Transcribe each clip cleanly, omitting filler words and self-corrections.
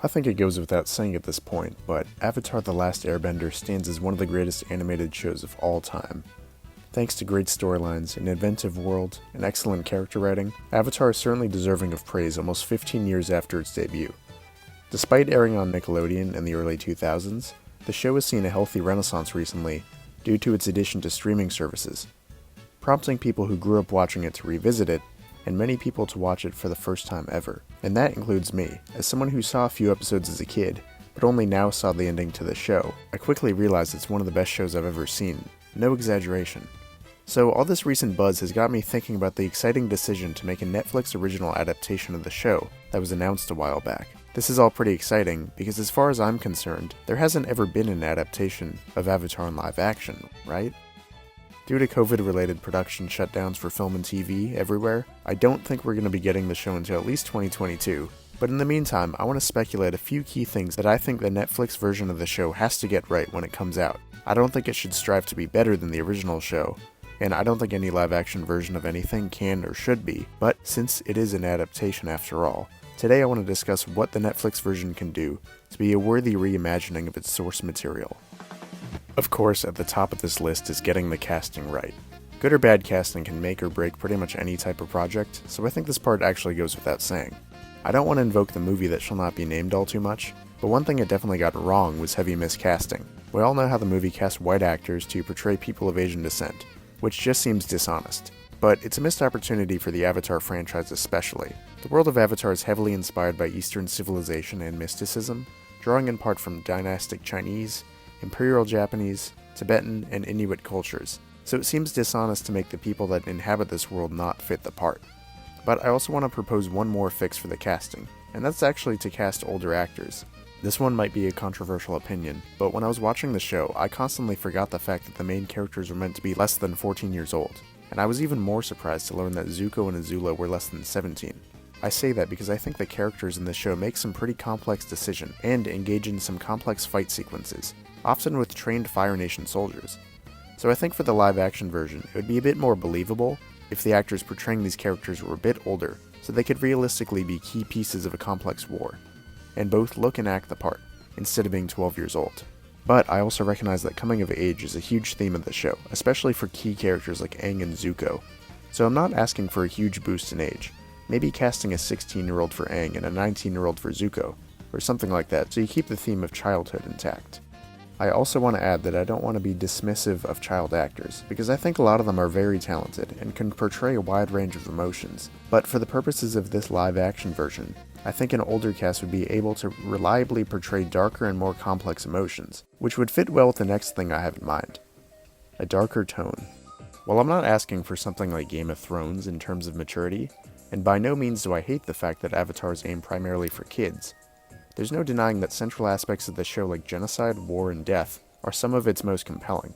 I think it goes without saying at this point, but Avatar: The Last Airbender stands as one of the greatest animated shows of all time. Thanks to great storylines, an inventive world, and excellent character writing, Avatar is certainly deserving of praise almost 15 years after its debut. Despite airing on Nickelodeon in the early 2000s, the show has seen a healthy renaissance recently due to its addition to streaming services, prompting people who grew up watching it to revisit it, and many people to watch it for the first time ever. And that includes me. As someone who saw a few episodes as a kid, but only now saw the ending to the show, I quickly realized it's one of the best shows I've ever seen. No exaggeration. So all this recent buzz has got me thinking about the exciting decision to make a Netflix original adaptation of the show that was announced a while back. This is all pretty exciting, because as far as I'm concerned, there hasn't ever been an adaptation of Avatar in live action, right? Due to COVID-related production shutdowns for film and TV everywhere, I don't think we're going to be getting the show until at least 2022. But in the meantime, I want to speculate a few key things that I think the Netflix version of the show has to get right when it comes out. I don't think it should strive to be better than the original show, and I don't think any live-action version of anything can or should be, but since it is an adaptation after all, today I want to discuss what the Netflix version can do to be a worthy reimagining of its source material. Of course, at the top of this list is getting the casting right. Good or bad casting can make or break pretty much any type of project, so I think this part actually goes without saying. I don't want to invoke the movie that shall not be named all too much, but one thing it definitely got wrong was heavy miscasting. We all know how the movie cast white actors to portray people of Asian descent, which just seems dishonest. But it's a missed opportunity for the Avatar franchise especially. The world of Avatar is heavily inspired by Eastern civilization and mysticism, drawing in part from dynastic Chinese, Imperial Japanese, Tibetan, and Inuit cultures, so it seems dishonest to make the people that inhabit this world not fit the part. But I also want to propose one more fix for the casting, and that's actually to cast older actors. This one might be a controversial opinion, but when I was watching the show, I constantly forgot the fact that the main characters were meant to be less than 14 years old, and I was even more surprised to learn that Zuko and Azula were less than 17. I say that because I think the characters in the show make some pretty complex decisions and engage in some complex fight sequences, often with trained Fire Nation soldiers. So I think for the live-action version, it would be a bit more believable if the actors portraying these characters were a bit older, so they could realistically be key pieces of a complex war, and both look and act the part, instead of being 12 years old. But I also recognize that coming of age is a huge theme of the show, especially for key characters like Aang and Zuko. So I'm not asking for a huge boost in age, maybe casting a 16-year-old for Aang and a 19-year-old for Zuko, or something like that, so you keep the theme of childhood intact. I also want to add that I don't want to be dismissive of child actors, because I think a lot of them are very talented and can portray a wide range of emotions, but for the purposes of this live-action version, I think an older cast would be able to reliably portray darker and more complex emotions, which would fit well with the next thing I have in mind: a darker tone. While I'm not asking for something like Game of Thrones in terms of maturity, and by no means do I hate the fact that Avatar is aimed primarily for kids, there's no denying that central aspects of the show like genocide, war, and death are some of its most compelling.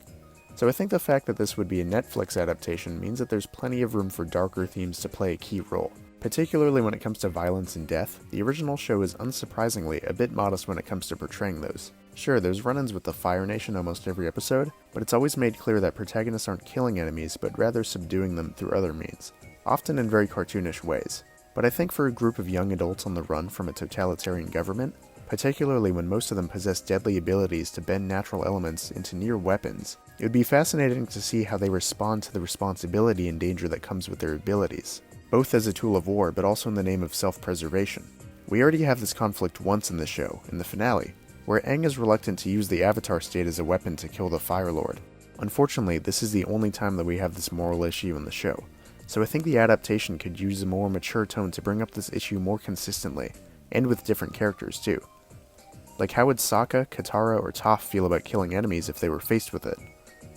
So I think the fact that this would be a Netflix adaptation means that there's plenty of room for darker themes to play a key role. Particularly when it comes to violence and death, the original show is unsurprisingly a bit modest when it comes to portraying those. Sure, there's run-ins with the Fire Nation almost every episode, but it's always made clear that protagonists aren't killing enemies, but rather subduing them through other means, often in very cartoonish ways. But I think for a group of young adults on the run from a totalitarian government, particularly when most of them possess deadly abilities to bend natural elements into near weapons, it would be fascinating to see how they respond to the responsibility and danger that comes with their abilities, both as a tool of war but also in the name of self-preservation. We already have this conflict once in the show, in the finale, where Aang is reluctant to use the Avatar state as a weapon to kill the Fire Lord. Unfortunately, this is the only time that we have this moral issue in the show, so I think the adaptation could use a more mature tone to bring up this issue more consistently, and with different characters too. Like how would Sokka, Katara, or Toph feel about killing enemies if they were faced with it?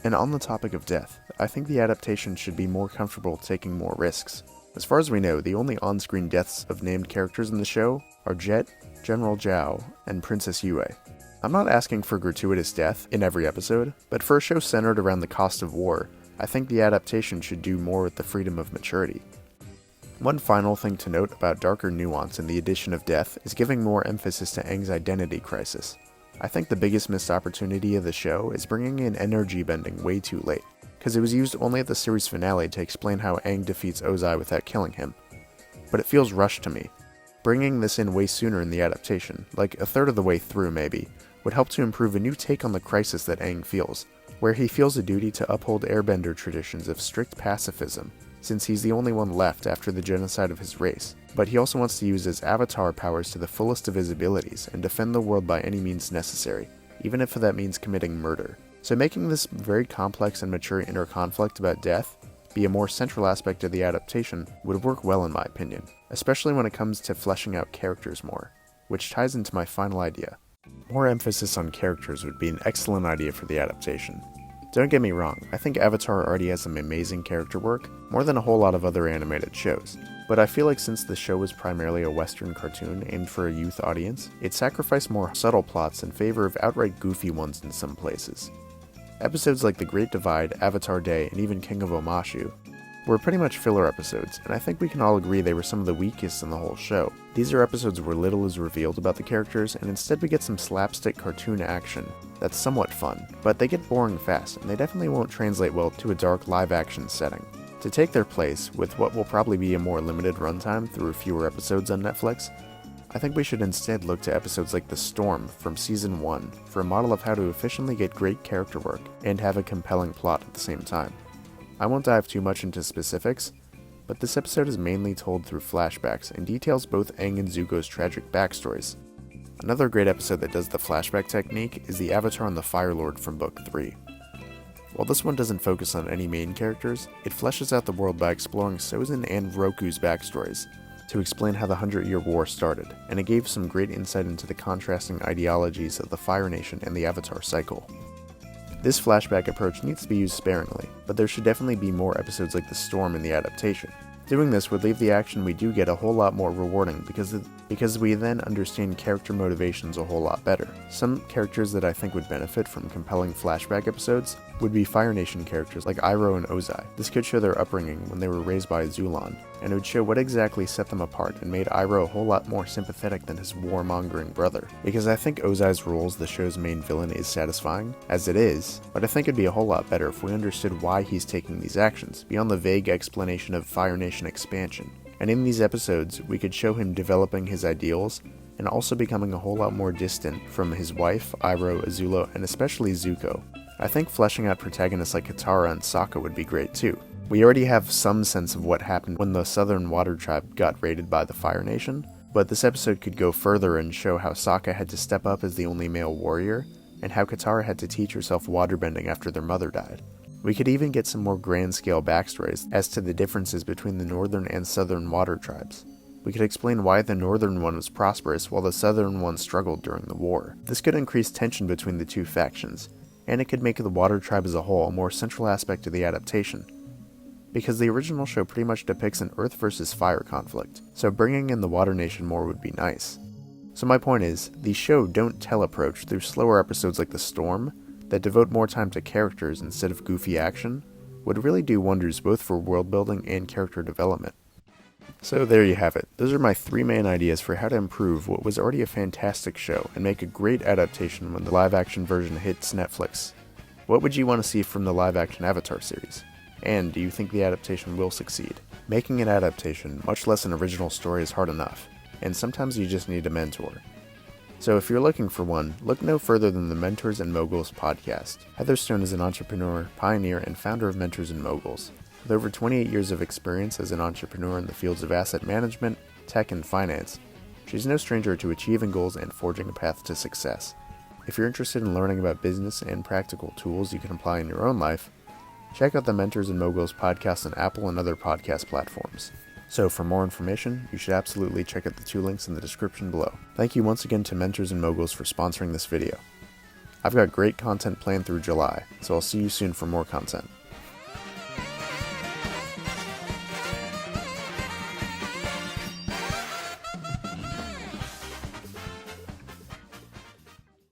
And on the topic of death, I think the adaptation should be more comfortable taking more risks. As far as we know, the only on-screen deaths of named characters in the show are Jet, General Zhao, and Princess Yue. I'm not asking for gratuitous death in every episode, but for a show centered around the cost of war, I think the adaptation should do more with the freedom of maturity. One final thing to note about darker nuance in the addition of death is giving more emphasis to Aang's identity crisis. I think the biggest missed opportunity of the show is bringing in energy bending way too late, because it was used only at the series finale to explain how Aang defeats Ozai without killing him. But it feels rushed to me. Bringing this in way sooner in the adaptation, like a third of the way through maybe, would help to improve a new take on the crisis that Aang feels, where he feels a duty to uphold airbender traditions of strict pacifism, since he's the only one left after the genocide of his race, but he also wants to use his avatar powers to the fullest of his abilities and defend the world by any means necessary, even if that means committing murder. So making this very complex and mature inner conflict about death be a more central aspect of the adaptation would work well in my opinion, especially when it comes to fleshing out characters more, which ties into my final idea. More emphasis on characters would be an excellent idea for the adaptation. Don't get me wrong, I think Avatar already has some amazing character work, more than a whole lot of other animated shows. But I feel like since the show was primarily a Western cartoon aimed for a youth audience, it sacrificed more subtle plots in favor of outright goofy ones in some places. Episodes like The Great Divide, Avatar Day, and even King of Omashu were pretty much filler episodes, and I think we can all agree they were some of the weakest in the whole show. These are episodes where little is revealed about the characters, and instead we get some slapstick cartoon action that's somewhat fun, but they get boring fast, and they definitely won't translate well to a dark live-action setting. To take their place, with what will probably be a more limited runtime through fewer episodes on Netflix, I think we should instead look to episodes like The Storm from Season 1 for a model of how to efficiently get great character work and have a compelling plot at the same time. I won't dive too much into specifics, but this episode is mainly told through flashbacks and details both Aang and Zuko's tragic backstories. Another great episode that does the flashback technique is the Avatar and the Fire Lord from Book 3. While this one doesn't focus on any main characters, it fleshes out the world by exploring Sozin and Roku's backstories to explain how the 100-Year War started, and it gave some great insight into the contrasting ideologies of the Fire Nation and the Avatar cycle. This flashback approach needs to be used sparingly, but there should definitely be more episodes like The Storm in the adaptation. Doing this would leave the action we do get a whole lot more rewarding because we then understand character motivations a whole lot better. Some characters that I think would benefit from compelling flashback episodes would be Fire Nation characters like Iroh and Ozai. This could show their upbringing when they were raised by Zulan, and it would show what exactly set them apart and made Iroh a whole lot more sympathetic than his warmongering brother. Because I think Ozai's role as the show's main villain is satisfying, as it is, but I think it'd be a whole lot better if we understood why he's taking these actions, beyond the vague explanation of Fire Nation expansion. And in these episodes, we could show him developing his ideals, and also becoming a whole lot more distant from his wife, Iroh, Azula, and especially Zuko. I think fleshing out protagonists like Katara and Sokka would be great too. We already have some sense of what happened when the Southern Water Tribe got raided by the Fire Nation, but this episode could go further and show how Sokka had to step up as the only male warrior, and how Katara had to teach herself waterbending after their mother died. We could even get some more grand-scale backstories as to the differences between the Northern and Southern Water Tribes. We could explain why the Northern one was prosperous while the Southern one struggled during the war. This could increase tension between the two factions, and it could make the Water Tribe as a whole a more central aspect of the adaptation, because the original show pretty much depicts an Earth versus Fire conflict, so bringing in the Water Nation more would be nice. So my point is, the show don't tell approach through slower episodes like The Storm, that devote more time to characters instead of goofy action, would really do wonders both for world building and character development. So there you have it. Those are my 3 main ideas for how to improve what was already a fantastic show and make a great adaptation when the live-action version hits Netflix. What would you want to see from the live-action Avatar series? And do you think the adaptation will succeed? Making an adaptation, much less an original story, is hard enough, and sometimes you just need a mentor. So if you're looking for one, look no further than the Mentors and Moguls podcast. Heather Stone is an entrepreneur, pioneer, and founder of Mentors and Moguls. With over 28 years of experience as an entrepreneur in the fields of asset management, tech, and finance, she's no stranger to achieving goals and forging a path to success. If you're interested in learning about business and practical tools you can apply in your own life, check out the Mentors and Moguls podcast on Apple and other podcast platforms. So for more information, you should absolutely check out the 2 links in the description below. Thank you once again to Mentors and Moguls for sponsoring this video. I've got great content planned through July, so I'll see you soon for more content.